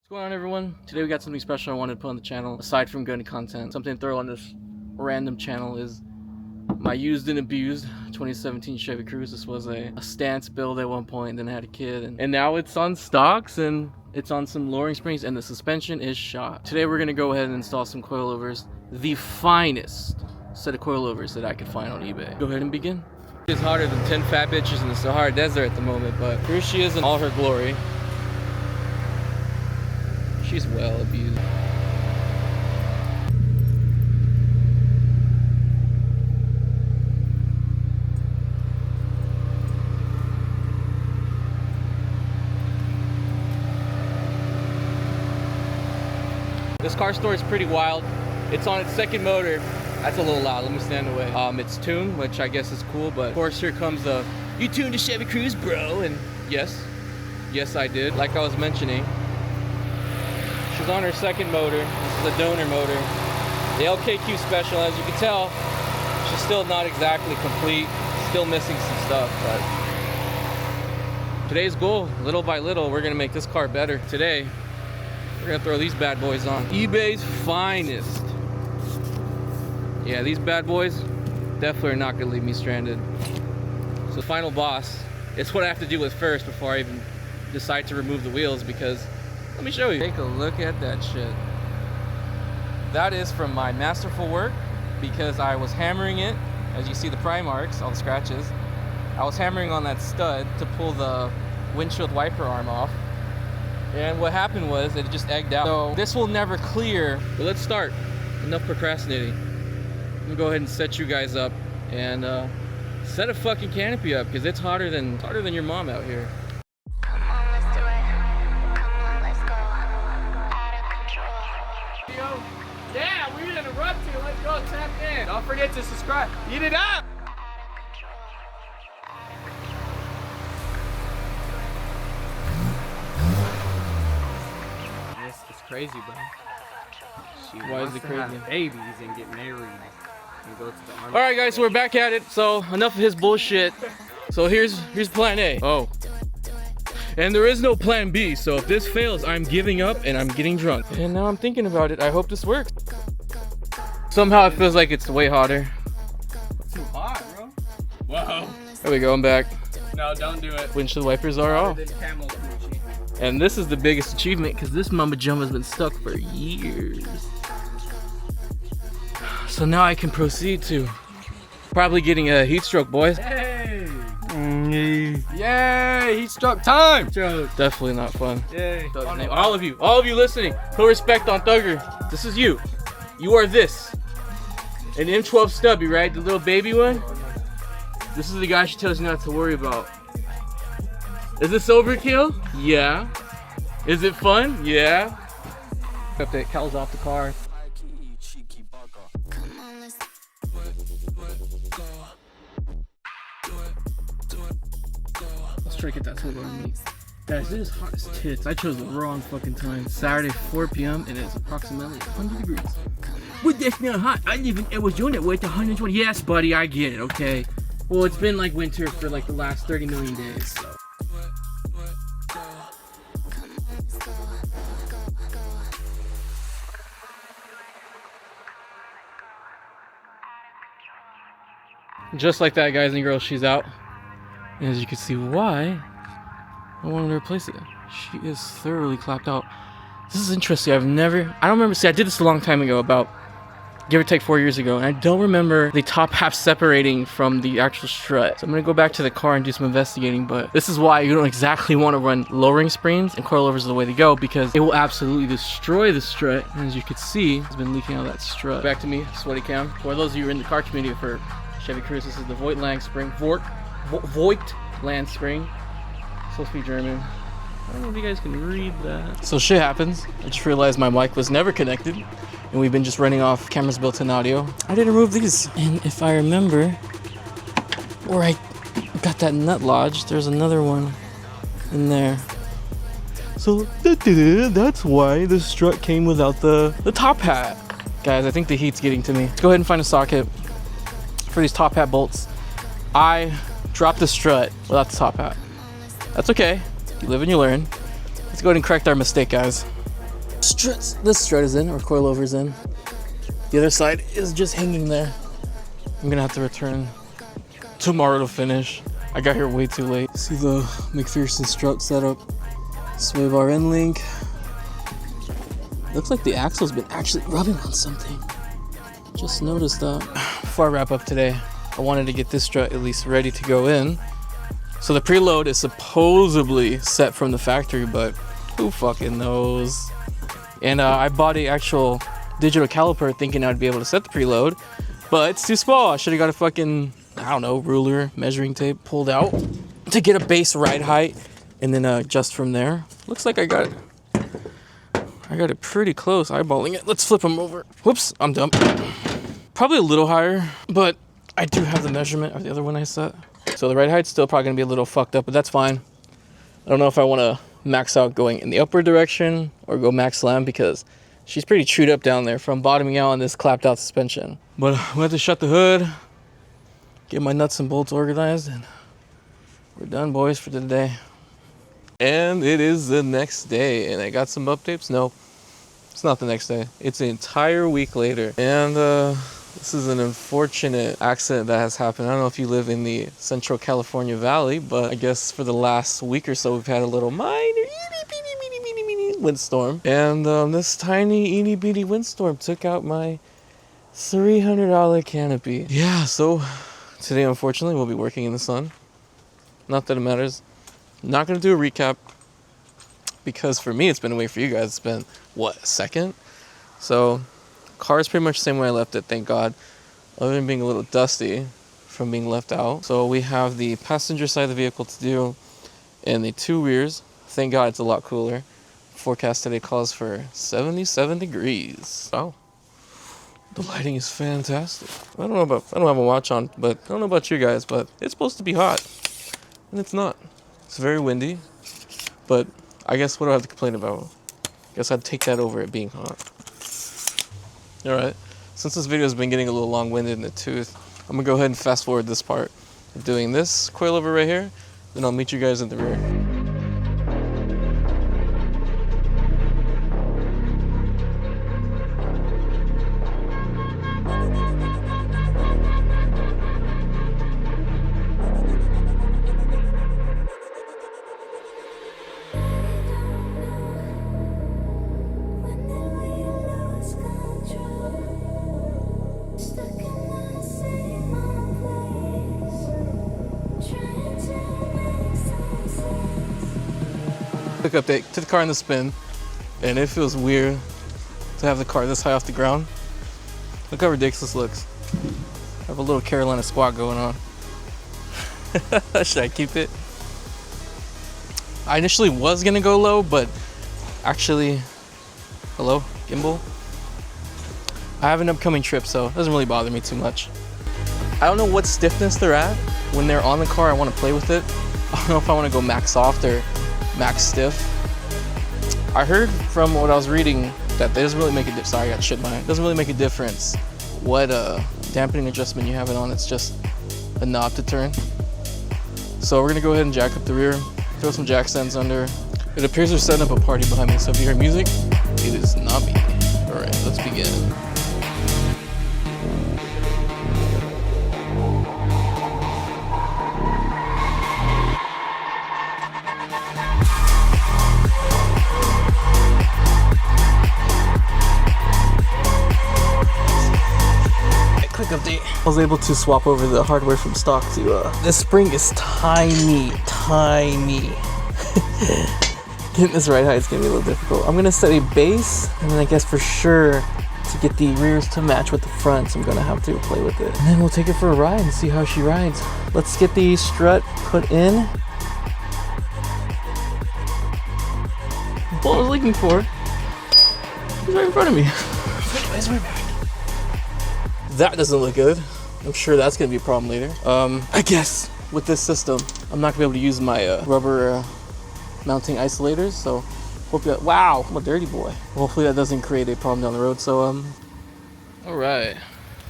What's going on, everyone? Today we got something special I wanted to put on the channel. Aside from good content, something to throw on this random channel is my used and abused 2017 Chevy Cruze. This was a stance build at one point, then I had a kid, and now it's on stocks and it's on some lowering springs and the suspension is shot. Today we're gonna go ahead and install some coilovers, the finest set of coilovers that I could find on eBay. Go ahead and begin. It's hotter than 10 fat bitches in the Sahara Desert at the moment, but here she is in all her glory. She's well abused. This car story is pretty wild. It's on its second motor. That's a little loud, let me stand away. It's tuned, which I guess is cool, but of course here comes the, you tuned a Chevy Cruze, bro, and yes I did. Like I was mentioning, she's on her second motor. This is a donor motor. The LKQ Special, as you can tell, she's still not exactly complete. Still missing some stuff, but today's goal, little by little, we're gonna make this car better. Today, we're gonna throw these bad boys on. eBay's finest. Yeah, these bad boys definitely are not gonna leave me stranded. So the final boss, it's what I have to deal with first before I even decide to remove the wheels, because let me show you. Take a look at that shit. That is from my masterful work, because I was hammering it. As you see the pry marks, all the scratches. I was hammering on that stud to pull the windshield wiper arm off. And what happened was it just egged out. So this will never clear. But let's start. Enough procrastinating. I'm gonna go ahead and set you guys up and set a fucking canopy up, because it's hotter than your mom out here. Yeah, we interrupt you. Let's go tap in. Don't forget to subscribe. Eat it up. This is crazy, bro. She Why is it crazy? have babies and get married and go to the army. All right, guys, so we're back at it. So enough of his bullshit. So here's plan A. Oh. And there is no plan B, so if this fails, I'm giving up and I'm getting drunk. And now I'm thinking about it. I hope this works. Somehow it feels like it's way hotter. It's too hot, bro. Whoa. There we go, I'm back. No, don't do it. Windshield wipers are off. And this is the biggest achievement, because this mama jump has been stuck for years. So now I can proceed to probably getting a heat stroke, boys. Hey! Yay! Heat stroke time! Definitely not fun. Yay! All of you listening, put respect on Thugger. This is you. You are this. An M12 stubby, right? The little baby one? This is the guy she tells you not to worry about. Is this overkill? Yeah. Is it fun? Yeah. Update, Cal's off the car. Let's try to get that turbo on me. Guys, it is hot as tits. I chose the wrong fucking time. Saturday, 4 p.m. and it's approximately 100 degrees. But that's not hot. I live in Arizona where it's 120. Yes, buddy, I get it, okay? Well, it's been like winter for like the last 30 million days, so. Just like that, guys and girls, she's out. And as you can see why I wanted to replace it. She is thoroughly clapped out. This is interesting. I don't remember, see, I did this a long time ago, about give or take 4 years ago, and I don't remember the top half separating from the actual strut. So I'm gonna go back to the car and do some investigating, but this is why you don't exactly want to run lowering springs, and coilovers is the way to go, because it will absolutely destroy the strut. And as you can see, it's been leaking out of that strut. Back to me, sweaty cam. For those of you who are in the car community for Chevy Cruze, this is the Voigtland spring. Voigtland spring. Supposed to be German. I don't know if you guys can read that. So shit happens. I just realized my mic was never connected, and we've been just running off camera's built-in audio. I didn't remove these. And if I remember where I got that nut lodged, there's another one in there. So that's why the strut came without the top hat. Guys, I think the heat's getting to me. Let's go ahead and find a socket for these top hat bolts. I dropped the strut without the top hat. That's okay. You live and you learn. Let's go ahead and correct our mistake, guys. struts. This strut is in, or coilover's in. The other side is just hanging there. I'm gonna have to return tomorrow to finish. I got here way too late. See the McPherson strut setup. Sway bar end link. Looks like the axle's been actually rubbing on something. Just noticed that. Before I wrap up today, I wanted to get this strut at least ready to go in. So the preload is supposedly set from the factory, but who fucking knows? And I bought a actual digital caliper thinking I'd be able to set the preload, but it's too small. I should have got a fucking, I don't know, ruler, measuring tape pulled out to get a base ride height and then adjust from there. Looks like I got it pretty close, eyeballing it. Let's flip them over. Whoops, I'm dumb. Probably a little higher, but I do have the measurement of the other one I set. So the ride height's still probably gonna be a little fucked up, but that's fine. I don't know if I wanna max out going in the upward direction or go max slam because she's pretty chewed up down there from bottoming out on this clapped out suspension. But I'm gonna have to shut the hood, get my nuts and bolts organized, and we're done, boys, for today. And it is the next day, and I got some updates. No, it's not the next day. It's an entire week later. And this is an unfortunate accident that has happened. I don't know if you live in the Central California Valley, but I guess for the last week or so, we've had a little minor windstorm. And this tiny eeny beeny windstorm took out my $300 canopy. Yeah, so today, unfortunately, we'll be working in the sun. Not that it matters. Not going to do a recap because for me, it's been away. For you guys, it's been, what, a second? So, car is pretty much the same way I left it, thank God. Other than being a little dusty from being left out. So, we have the passenger side of the vehicle to do and the two rears. Thank God it's a lot cooler. Forecast today calls for 77 degrees. Oh, the lighting is fantastic. I don't have a watch on, but I don't know about you guys, but it's supposed to be hot. And it's not. It's very windy, but I guess what do I have to complain about? I guess I'd take that over it being hot. Alright, since this video has been getting a little long-winded in the tooth, I'm going to go ahead and fast forward this part of doing this coilover right here, then I'll meet you guys in the rear. Quick update to the car in the spin, and it feels weird to have the car this high off the ground. Look how ridiculous it looks. I have a little Carolina squat going on. Should I keep it? I initially was gonna go low, but actually, hello, gimbal? I have an upcoming trip, so it doesn't really bother me too much. I don't know what stiffness they're at. When they're on the car, I want to play with it. I don't know if I want to go max soft or max stiff. I heard from what I was reading that it doesn't really make a difference. Sorry, I got shit in my eye. It doesn't really make a difference what dampening adjustment you have it on. It's just a knob to turn. So we're gonna go ahead and jack up the rear, throw some jack stands under. It appears they're setting up a party behind me, so if you hear music, it is not me. All right, let's begin. Update. I was able to swap over the hardware from stock to this spring is tiny. Getting this ride height is gonna be a little difficult. I'm gonna set a base, and then I guess for sure to get the rears to match with the fronts, I'm gonna have to play with it. And then we'll take her for a ride and see how she rides. Let's get the strut put in. What I was looking for is right in front of me. Anyways, we're back. That doesn't look good. I'm sure that's gonna be a problem later. I guess with this system, I'm not gonna be able to use my rubber mounting isolators. So hopefully that, wow, I'm a dirty boy. Hopefully that doesn't create a problem down the road. So all right,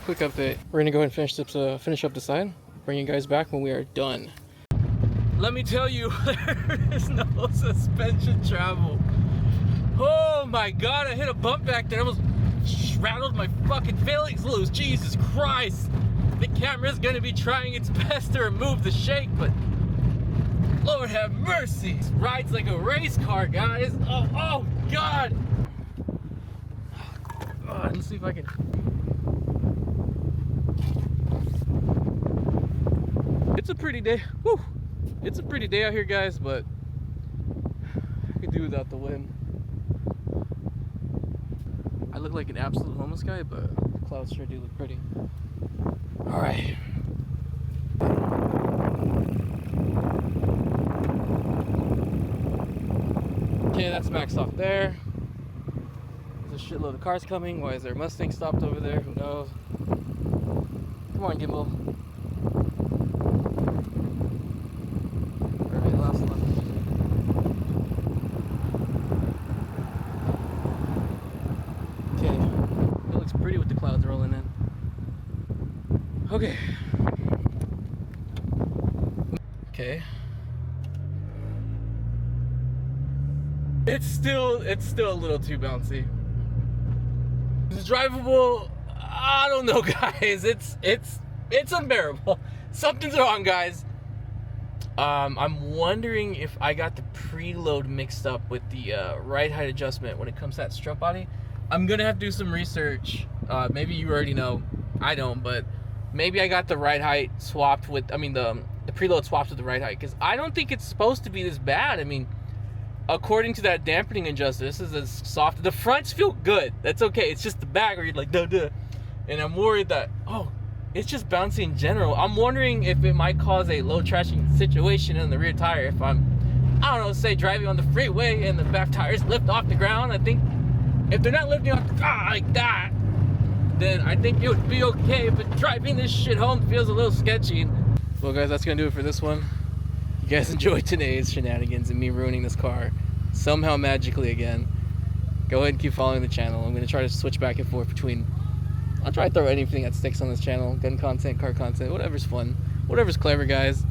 quick update. We're gonna go ahead and finish up the side. Bring you guys back when we are done. Let me tell you, there is no suspension travel. Oh. Oh my god, I hit a bump back there. I almost rattled my fucking failings loose. Jesus Christ. The camera's gonna be trying its best to remove the shake, but Lord have mercy. This ride's like a race car, guys. Oh god. Oh, let's see if I can. It's a pretty day. Woo. It's a pretty day out here, guys, but I could do without the wind. I look like an absolute homeless guy, but the clouds sure do look pretty. All right. Okay, that's maxed off there. There's a shitload of cars coming. Why is there a Mustang stopped over there? Who knows? Come on, Gimbal. Alright, last one. Okay. It looks pretty with the clouds rolling in. Okay. Okay. It's still a little too bouncy. It's drivable. I don't know, guys. It's unbearable. Something's wrong, guys. I'm wondering if I got the preload mixed up with the ride height adjustment when it comes to that strut body. I'm gonna have to do some research. Maybe you already know. I don't, but maybe I got the ride height swapped with. I mean, the preload swapped with the ride height, because I don't think it's supposed to be this bad. I mean, according to that dampening adjuster, this is as soft. The fronts feel good. That's okay. It's just the back where you're like, duh, duh. And I'm worried that, oh, it's just bouncy in general. I'm wondering if it might cause a low trashing situation in the rear tire if I'm, I don't know, say driving on the freeway and the back tires lift off the ground. I think if they're not lifting off the ground like that, then I think it would be okay. But driving this shit home feels a little sketchy. Well, guys, that's gonna do it for this one. You guys enjoyed today's shenanigans and me ruining this car somehow magically again. Go ahead and keep following the channel. I'm going to try to switch back and forth between, I'll try to throw anything that sticks on this channel. Gun content, car content, whatever's fun, whatever's clever, guys.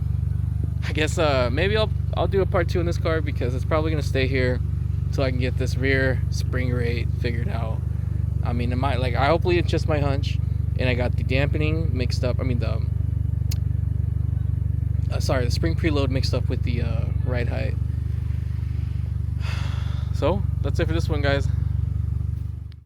I guess maybe I'll do a part 2 in this car, because it's probably going to stay here until I can get this rear spring rate figured out. I mean, hopefully it's just my hunch, and I got the dampening mixed up. I mean, the spring preload mixed up with the ride height. So that's it for this one, guys.